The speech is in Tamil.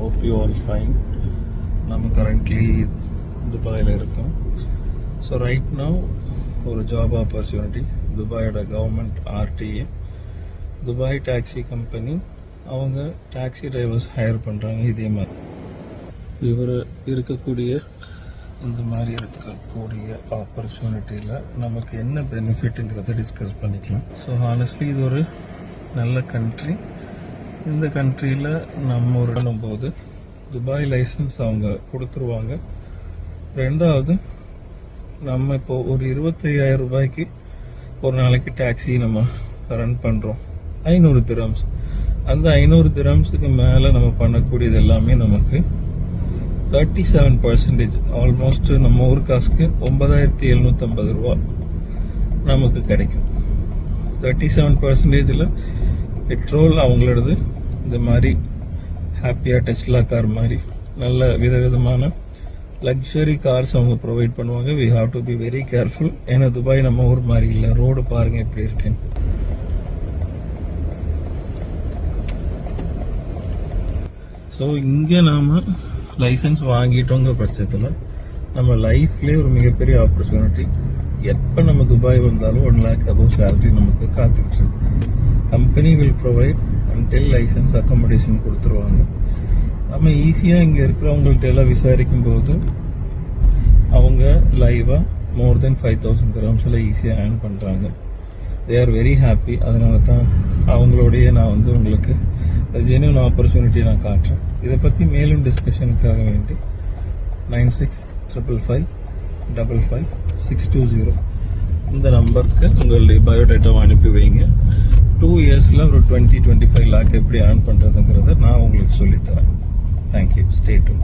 hope you all fine. I'm currently துபாயில் இருக்கோம். ஸோ ரைட் நவ் ஒரு ஜாப் ஆப்பர்ச்சுனிட்டி துபாயோட government RTA Dubai taxi company அவங்க டாக்ஸி டிரைவர்ஸ் ஹையர் பண்ணுறாங்க. இதே மாதிரி இவர் இருக்கக்கூடிய இந்த மாதிரி இருக்கக்கூடிய ஆப்பர்ச்சுனிட்டியில் நமக்கு என்ன பெனிஃபிட்டுங்கிறத டிஸ்கஸ் பண்ணிக்கலாம். ஸோ ஹானஸ்ட்லி இது ஒரு நல்ல கண்ட்ரி. இந்த கண்ட்ரியில் நம்ம ஒரு போது துபாய் லைசன்ஸ் அவங்க கொடுத்துருவாங்க. ரெண்டாவது நம்ம இப்போ ஒரு 25,000 ரூபாய்க்கு ஒரு நாளைக்கு டாக்ஸி நம்ம ரன் பண்ணுறோம். 500 திரம்ஸ். அந்த 500 திரம்ஸுக்கு மேலே நம்ம பண்ணக்கூடியது எல்லாமே நமக்கு 37%, ஆல்மோஸ்ட் நம்ம ஊர் காசுக்கு 9,750 ரூபா நமக்கு கிடைக்கும். 37%ல் பெட்ரோல் அவங்களோடது இந்த மாதிரி ஹாப்பியாக டெஸ்லா கார் மாதிரி நல்ல விதவிதமான லக்ஸரி கார்ஸ் அவங்க ப்ரொவைட் பண்ணுவாங்க. We have to be very careful. ஏன்னா துபாய் நம்ம ஊர் மாதிரி இல்லை. ரோடு பாருங்க எப்படி இருக்குன்னு. ஸோ இங்கே நாம் லைசன்ஸ் வாங்கிட்டோங்கிற பட்சத்தில் நம்ம லைஃப்லேயே ஒரு மிகப்பெரிய ஆப்பர்ச்சுனிட்டி. எப்போ நம்ம துபாய் வந்தாலும் 1 lakh above சேலரி நமக்கு காத்துக்கிட்டு இருக்கு. Company will provide until license accommodation கொடுத்துருவாங்க. நம்ம ஈஸியாக இங்கே இருக்கிறவங்கள்ட்ட எல்லாம் விசாரிக்கும் போது அவங்க லைவாக மோர் தென் 5,000 dirhams ஈஸியாக ஏர்ன் பண்ணுறாங்க. They are very happy. அதனால தான் அவங்களோடைய நான் உங்களுக்கு ஜென்யூன் ஆப்பர்ச்சுனிட்டி நான் காட்டுறேன். இதை பற்றி மேலும் டிஸ்கஷனுக்காக வேண்டி 9655555620 இந்த நம்பருக்கு உங்களுடைய பயோடேட்டாவை அனுப்பி வைங்க. 2 இயர்ஸில் ஒரு 20-25 lakh எப்படி ஏர்ன் பண்ணுறதுங்கிறத நான் உங்களுக்கு சொல்லித்தரேன். தேங்க்யூ. Stay tune.